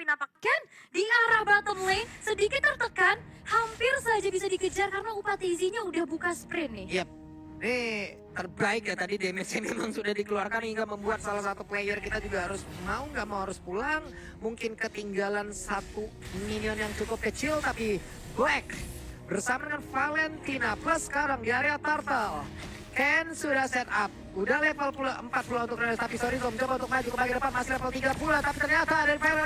nampakkan di arah bottom lane sedikit tertekan, hampir saja bisa dikejar karena Upatizinya udah buka sprint nih. Yap. Ini terbaik ya tadi damage-nya memang sudah dikeluarkan hingga membuat salah satu player kita juga harus mau nggak mau harus pulang. Mungkin ketinggalan satu minion yang cukup kecil tapi Black bersama dengan Valentina plus sekarang di area Turtle. Ken sudah set up, udah level 40 untuk Renes, tapi sorry mencoba untuk maju ke bagian depan, masih level 3 pula, tapi ternyata dari Fire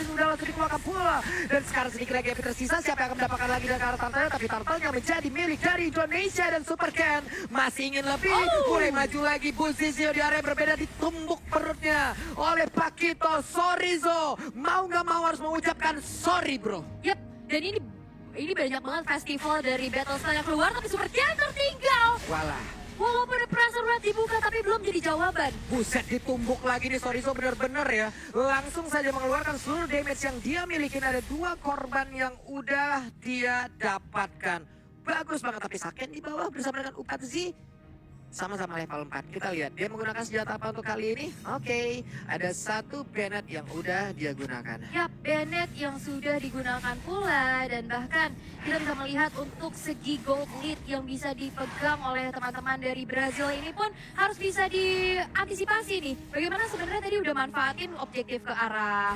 sudah langsung dikeluarkan pula. Dan sekarang sedikit lagi yang tersisa, siapa yang akan mendapatkan lagi dari arah Turtle, tapi Turtle-nya menjadi milik dari Indonesia dan Super Ken masih ingin lebih, mulai maju lagi. Buzizio di area yang berbeda ditumbuk perutnya oleh Pakito. Sorizo mau nggak mau harus mengucapkan sorry bro. Yap, dan ini banyak banget festival dari Battlestar yang keluar, tapi Super Ken tertinggal. Walah. Walaupun ada pressure rate dibuka tapi belum jadi jawaban. Buset, ditumbuk lagi nih Sorizo bener-bener ya. Langsung saja mengeluarkan seluruh damage yang dia miliki. Ada 2 korban yang udah dia dapatkan. Bagus banget, tapi Saken di bawah bersama dengan Upatzi. Sama-sama level 4. Kita lihat dia menggunakan senjata apa untuk kali ini. Oke, ada 1 Bennett yang udah dia gunakan. Yap, Bennett yang sudah digunakan pula. Dan bahkan kita bisa melihat untuk segi gold lead yang bisa dipegang oleh teman-teman dari Brazil ini pun harus bisa diantisipasi nih. Bagaimana sebenarnya tadi udah manfaatin objektif ke arah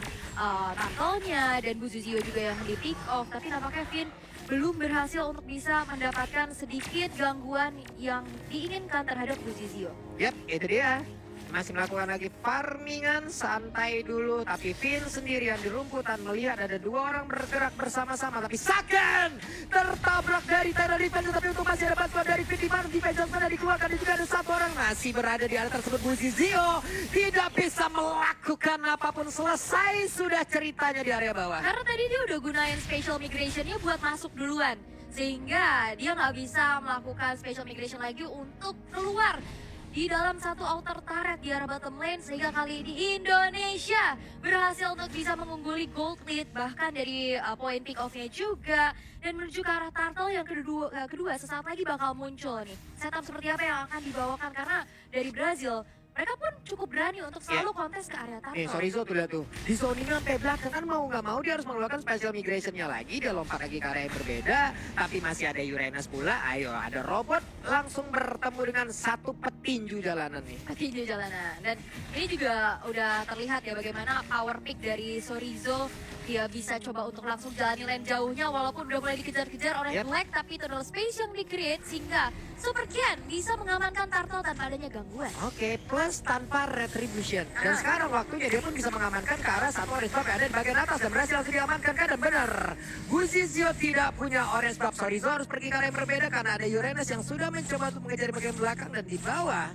Turtle-nya dan Buzizio juga yang di pick off. Tapi nampaknya Finn belum berhasil untuk bisa mendapatkan sedikit gangguan yang diinginkan terhadap Buzizio. Yap, itu dia. Masih melakukan lagi farmingan, santai dulu. Tapi Finn sendirian di rumputan melihat ada 2 orang bergerak bersama-sama. Tapi Saken tertabrak dari Tidal Defense. Tapi untuk masih ada bantuan dari Finn di mana defense sudah dikeluarkan. Dan juga ada 1 orang masih berada di area tersebut. Buzizio tidak bisa melakukan apapun. Selesai sudah ceritanya di area bawah. Karena tadi dia udah gunain special migration-nya buat masuk duluan. Sehingga dia nggak bisa melakukan special migration lagi untuk keluar di dalam satu outer turret di arah bottom lane. Sehingga kali ini Indonesia berhasil untuk bisa mengungguli gold lead. Bahkan dari point pick off-nya juga. Dan menuju ke arah Turtle yang kedua sesaat lagi bakal muncul nih. Setup seperti apa yang akan dibawakan karena dari Brazil mereka pun cukup berani untuk selalu kontes ke area Turtle. Sorizo tuh lihat tuh. Di zoningan sampai belakang kan mau nggak mau dia harus mengeluarkan special migration-nya lagi. Dia lompat lagi ke area yang berbeda. Tapi masih ada Uranus pula. Ayo ada robot langsung bertemu dengan 1 petinju jalanan nih. Petinju jalanan. Dan ini juga udah terlihat ya bagaimana power pick dari Sorizo. Dia bisa coba untuk langsung jalani lane jauhnya walaupun udah mulai dikejar-kejar oleh Black. Tapi itu adalah space yang di-create sehingga Super Ken bisa mengamankan Turtle tanpa adanya gangguan. Oke, plus tanpa retribution. Dan sekarang waktunya dia pun bisa mengamankan ke arah 1 orange buff yang ada di bagian atas. Dan berhasil langsung diamankan kan, dan benar. Buzizio tidak punya orange buff. Sorizo harus pergi ke arah yang berbeda karena ada Uranus yang sudah mencoba untuk mengejar di bagian belakang. Dan di bawah,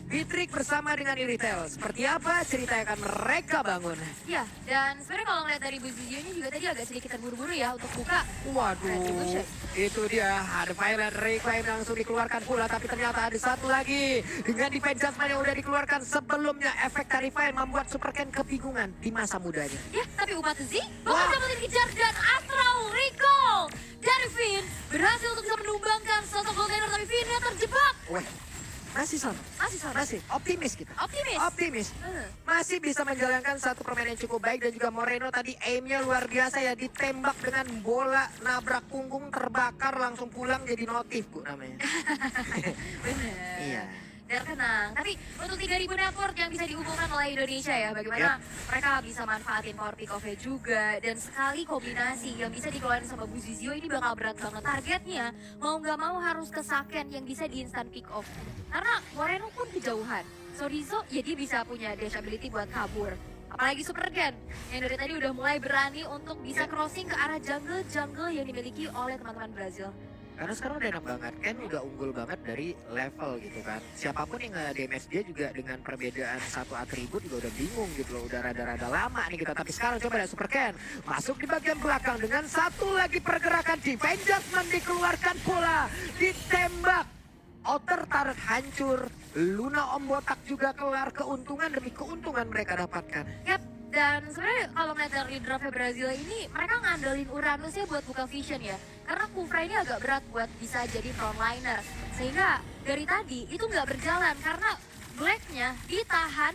Fitrik bersama dengan Iritel. Seperti apa cerita yang akan mereka bangun? Ya, dan sebenarnya kalau ngeliat dari Buzizio ini juga tadi agak sedikit terburu-buru ya untuk buka. Waduh, itu dia. Ada Violent Reclaim langsung dikeluarkan pula. Tapi ternyata ada 1 lagi. Dengan defense judgment yang udah dikeluarkan sebelumnya. Efek Terrify membuat Super Ken kebingungan di masa mudanya. Ya, tapi Upatizi bakal dapat dikejar dan Astral Recall dari Finn berhasil untuk bisa menumbangkan sosok Goldener, tapi Finnnya terjebak. Weh, masih sama. Masih optimis kita. Optimis. Masih bisa menjalankan satu permainan yang cukup baik. Dan juga Moreno tadi aimnya luar biasa ya. Ditembak dengan bola, nabrak punggung, terbakar, langsung pulang jadi notif Bu namanya. Bener. Iya. Dan tenang. Tapi untuk 3000 network yang bisa diumumkan oleh Indonesia ya, bagaimana mereka bisa manfaatin power pick off-nya juga. Dan sekali kombinasi yang bisa dikeluarin sama Buzizio ini bakal berat banget. Targetnya mau nggak mau harus ke Saken yang bisa di instant pick off. Karena Moreno pun kejauhan. Sorizo ya dia bisa punya dash ability buat kabur. Apalagi Super Ken yang dari tadi udah mulai berani untuk bisa crossing ke arah jungle yang dimiliki oleh teman-teman Brazil. Karena sekarang udah enak banget, Ken udah unggul banget dari level gitu kan. Siapapun yang nge-damage dia juga dengan perbedaan 1 atribut juga udah bingung gitu loh. Udah rada-rada lama nih kita. Tapi sekarang coba ada Super Ken masuk di bagian belakang dengan 1 lagi pergerakan. Defense Judgment dikeluarkan pula. Ditembak. Outer turret hancur. Luna Om Botak juga kelar. Keuntungan demi keuntungan mereka dapatkan. Yap. Dan sebenarnya kalau melihat dari draftnya Brazil ini, mereka ngandelin Uranusnya buat buka vision ya. Karena Kufra ini agak berat buat bisa jadi frontliner. Sehingga dari tadi itu nggak berjalan karena Blacknya ditahan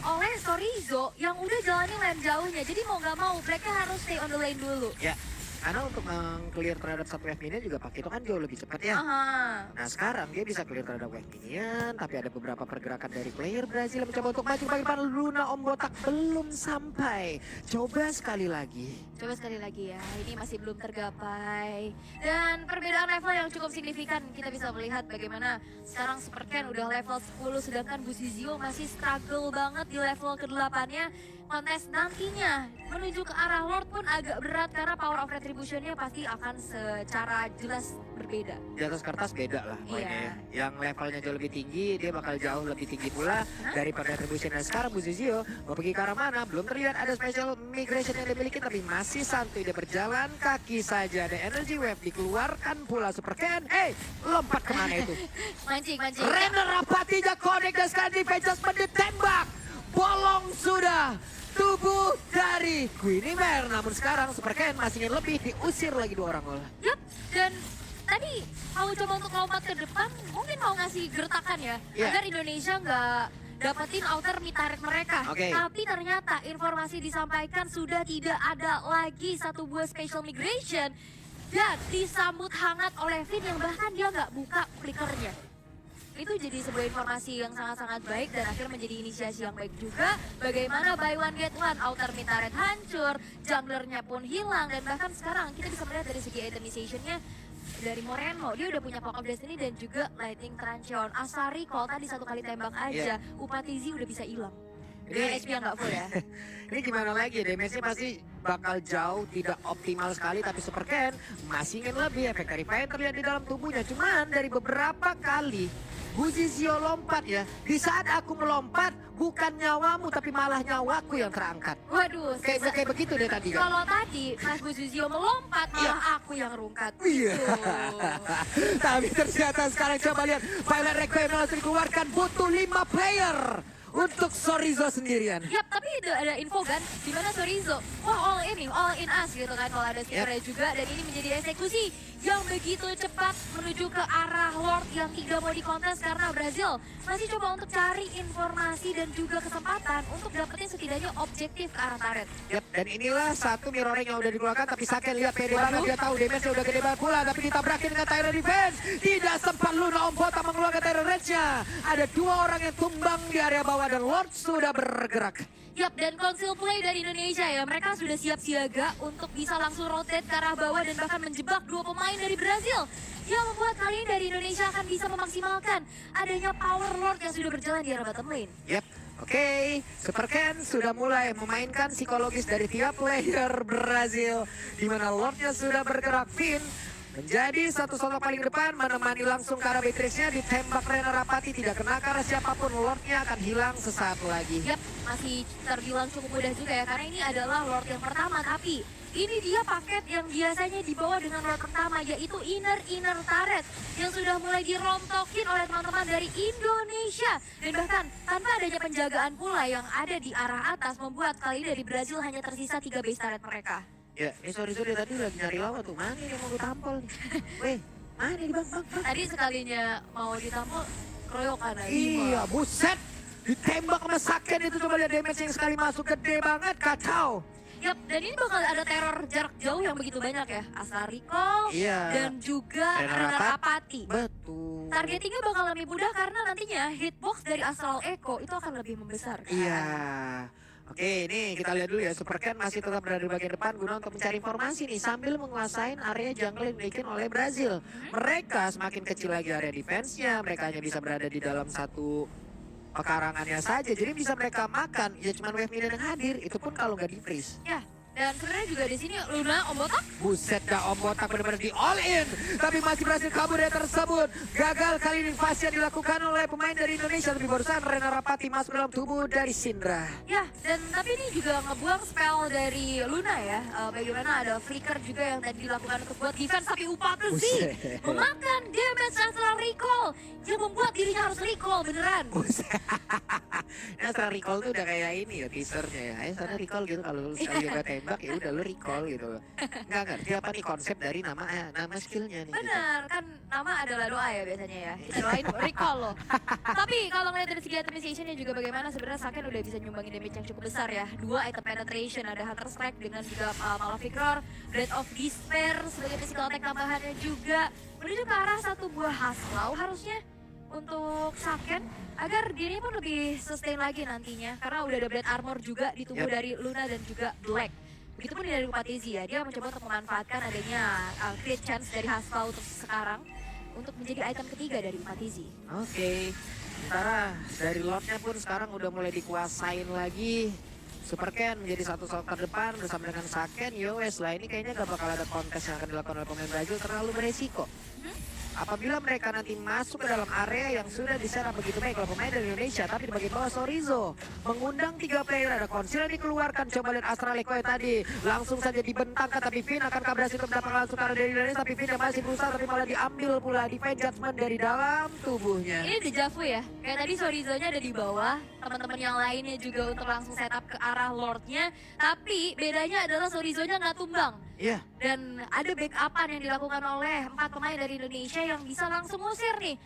oleh Sorizo yang udah jalani lane jauhnya. Jadi mau nggak mau mereka harus stay on the lane dulu. Ya, karena untuk meng-clear terhadap satu wave minion juga Pakito kan jauh lebih cepat ya. Aha. Nah sekarang dia bisa clear terhadap wave minion, tapi ada beberapa pergerakan dari player Brazil yang mencoba untuk maju ke depan. Luna Om Botak belum sampai. Coba sekali lagi. Coba sekali lagi ya, ini masih belum tergapai. Dan perbedaan level yang cukup signifikan, kita bisa melihat bagaimana sekarang Superken udah level 10, sedangkan Buzizio masih struggle banget di level ke-8-nya. Kontes nantinya menuju ke arah Lord pun agak berat karena power of retribution-nya pasti akan secara jelas berbeda. Di atas kertas beda lah mainnya ya. Yang levelnya jauh lebih tinggi, dia bakal jauh lebih tinggi pula daripada Retribution. Dan sekarang Buzizio mau pergi ke arah mana? Belum terlihat ada special migration yang dimiliki, tapi masih santuy dia berjalan kaki saja. Ada energy wave dikeluarkan pula Superken. Lompat kemana itu? Mancing. Renner Rapatinya connect dan sekarang defense ditembak. Bolong sudah tubuh dari Queenimare. Namun sekarang Superken masih ingin lebih, diusir lagi 2 orang loh. Yup, dan tadi mau coba untuk lompat ke depan, mungkin mau ngasih gertakan ya, agar Indonesia nggak dapetin outer mid turret mereka. Tapi ternyata informasi disampaikan sudah tidak ada lagi satu buah special migration dan disambut hangat oleh Finn yang bahkan dia nggak buka flickernya. Itu jadi sebuah informasi yang sangat-sangat baik dan akhirnya menjadi inisiasi yang baik juga. Bagaimana buy one get one, outer mid turret hancur, junglernya pun hilang, dan bahkan sekarang kita bisa melihat dari segi itemization-nya dari Moreno, dia udah punya Clock of Destiny dan juga Lightning Trancheon. Asari kalau tadi 1 kali tembak aja, Upatizi udah bisa hilang. Dengan HP yang nggak full ya. Ini gimana lagi, damage-nya pasti bakal jauh tidak optimal sekali, tapi Superken masih ingin lebih. Efek dari Fire terlihat di dalam tubuhnya, cuman dari beberapa kali Buzizio lompat ya. Di saat aku melompat, bukan nyawamu tapi malah nyawaku yang terangkat. Waduh, Kayak begitu deh tadi kan. Kalau tadi Mas Buzizio melompat, malah aku yang rungkat. Iya. Tapi ternyata sekarang coba lihat, Violet Requiem langsung dikeluarkan, butuh 5 player untuk Sorizo sendirian. Yap, tapi ada info kan, dimana Sorizo, all in us gitu kan, kalau ada stikernya juga. Dan ini menjadi eksekusi yang begitu cepat menuju ke arah Lord yang tidak mau dikontes karena Brazil masih coba untuk cari informasi dan juga kesempatan untuk dapetin setidaknya objektif ke arah turret. Yap, dan inilah satu mirroring yang udah dikeluarkan, tapi Saken lihat pede banget, dia tahu damage-nya udah gede banget pula, tapi ditabrakin dengan Tyrant Defense. Tidak sempat Luna Om Botak mengeluarkan Tyrant Rage-nya. Ada 2 orang yang tumbang di area bawah dan Lord sudah bergerak. Yap, dan Council Play dari Indonesia ya, mereka sudah siap siaga untuk bisa langsung rotate ke arah bawah dan bahkan menjebak 2 pemain dari Brazil. Yang membuat kali ini dari Indonesia akan bisa memaksimalkan adanya Power Lord yang sudah berjalan di arah bottom lane. Yap, oke. Superken sudah mulai memainkan psikologis dari tiap player Brazil, di mana Lordnya sudah bergerak. Finn menjadi satu sosok paling depan, menemani langsung ke arah Beatrix-nya, ditembak Renner Rapati, tidak kena ke arah siapapun, Lordnya akan hilang sesaat lagi. Yap, masih terbilang cukup mudah juga ya, karena ini adalah Lord yang pertama, tapi ini dia paket yang biasanya dibawa dengan Lord pertama, yaitu inner turret yang sudah mulai dirontokin oleh teman-teman dari Indonesia. Dan bahkan tanpa adanya penjagaan pula yang ada di arah atas, membuat kali ini dari Brazil hanya tersisa 3 base turret mereka. Ya, sorry tadi lagi nyari lawan tuh. Mana yang mau gue tampol nih? Weh, mana nih bang? Tadi sekalinya mau ditampol, keroyokan lagi. Iya, buset. Ditembak sama Saken itu, coba lihat damage yang sekali masuk, gede banget, kacau. Yap, dan ini bakal ada teror jarak jauh yang begitu banyak ya. Asal recall dan juga Renner Rapati. Betul. Targetingnya bakal lebih mudah karena nantinya hitbox dari Astral Echo itu akan lebih membesar. Iya. Oke, ini kita lihat dulu ya. Superken masih tetap berada di bagian depan guna untuk mencari informasi nih sambil menguasai area jungle yang dimiliki oleh Brazil. Mereka semakin kecil lagi area defense-nya, mereka hanya bisa berada di dalam satu pekarangannya saja. Jadi bisa mereka makan, ya cuma wave minion yang hadir, itu pun kalau nggak di-freeze. Ya, dan sebenarnya juga di sini Luna, Om Botak. Buset dah, Om Botak benar-benar di all in. Tapi masih berhasil kabur dari tersebut. Gagal kali ini invasi yang dilakukan oleh pemain dari Indonesia. Tapi barusan Renner Rapati masuk dalam tubuh dari Syndra. Ya, dan tapi ini juga ngebuang spell dari Luna ya. Bagaimana ada flicker juga yang tadi dilakukan untuk buat defense. Tapi Upatezi memakan damage setelah recall. Yang membuat dirinya harus recall beneran. Nah, setelah recall tuh udah kayak ini ya teasernya ya. Ayo sana recall gitu kalau sekali juga tembak. nembak ya udah lu recall gitu. Nggak ngerti apa nih konsep dari nama skillnya nih. Gitu. Bener, kan nama adalah doa ya biasanya ya. Kita doain recall loh. Tapi kalau ngeliat dari segi administrationnya juga bagaimana, sebenarnya Saken udah bisa nyumbangin damage yang cukup besar ya. 2 item penetration, ada Hunter Strike dengan juga Malefic Roar, Blade of Despair sebagai physical attack tambahannya juga. Menuju ke arah satu buah Haslau harusnya untuk Saken agar dirinya pun lebih sustain lagi nantinya. Karena udah ada Blade Armor juga di tubuh dari Luna dan juga Black. Begitupun dari Upatizi ya, dia mencoba untuk memanfaatkan adanya crit chance dari Haslau untuk sekarang untuk menjadi item ketiga dari Upatizi. Oke. Sementara dari Lordnya pun sekarang udah mulai dikuasain lagi. Super Ken menjadi satu slot terdepan bersama dengan Saken. Yowes lah, ini kayaknya gak bakal ada kontes yang akan dilakukan oleh pemain Brazil, terlalu beresiko. Apabila mereka nanti masuk ke dalam area yang sudah diserap begitu baik oleh pemain dari Indonesia, tapi di bagian bawah Sorizo mengundang 3 player, ada Konsil yang dikeluarkan, coba lihat Astral Eko tadi langsung saja dibentangkan, tapi Finn akankah berhasil untuk mendapatkan langsung karena dari Indonesia, tapi Finn yang masih berusaha tapi malah diambil pula Divine Judgment dari dalam tubuhnya. Ini dejavu ya, kayak tadi Sorizo-nya ada di bawah, teman-teman yang lainnya juga untuk langsung setup ke arah Lordnya, tapi bedanya adalah Sorizo-nya nggak tumbang. Iya. Dan ada backupan yang dilakukan oleh 4 pemain dari Indonesia yang bisa langsung ngusir nih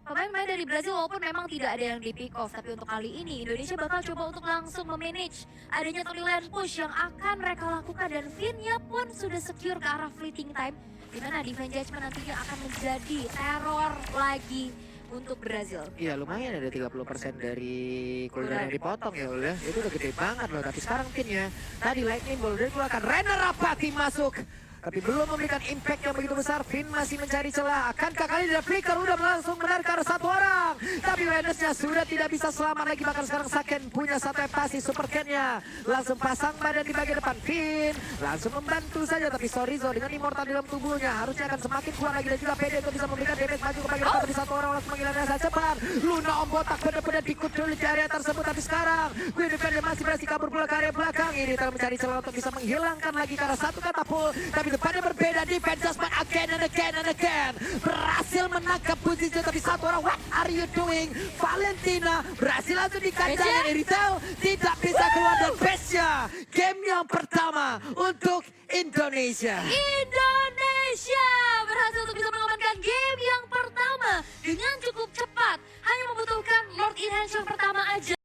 pemain-pemain dari Brazil, walaupun memang tidak ada yang di pick off. Tapi untuk kali ini Indonesia bakal coba untuk langsung memanage adanya early lane push yang akan mereka lakukan. Dan Finn-nya pun sudah secure ke arah fleeting time, dimana Divine Judgment nantinya akan menjadi teror lagi untuk Brazil. Iya lumayan, ada 30% dari cooldown yang dipotong ya udah. Itu udah gede banget loh. Tapi sekarang Finn-nya tadi lightning ball udah dikeluarkan, Renner Rapati masuk. Tapi belum memberikan impact yang begitu besar. Finn masih mencari celah. Akankah kali ini Flicker udah langsung menarik ke arah satu orang. Tapi Wennesnya sudah tidak bisa selamat lagi. Bahkan sekarang Saken punya satu empasi. Super Ken-nya langsung pasang badan di bagian depan. Finn langsung membantu saja. Tapi Sorizo dengan immortal di dalam tubuhnya harusnya akan semakin kuat lagi. Dan juga PD untuk bisa memberikan damage maju ke bagian depan. Tapi satu orang langsung menghilangkan saja cepat. Luna Om Botak benar-benar dikut dulu di area tersebut. Tapi sekarang Queen Defender masih berhasil kabur pula ke area belakang. Ini telah mencari celah untuk bisa menghilangkan lagi ke arah satu katapult. Tapi depannya berbeda, Defense Judgment again and again and again. Berhasil menangkap posisi, tapi satu orang, what are you doing? Valentina berhasil langsung dikacangin. Eritel tidak bisa keluar dan best-nya. Game yang pertama untuk Indonesia. Indonesia berhasil untuk bisa mengamankan game yang pertama dengan cukup cepat. Hanya membutuhkan Lord Enhance yang pertama aja.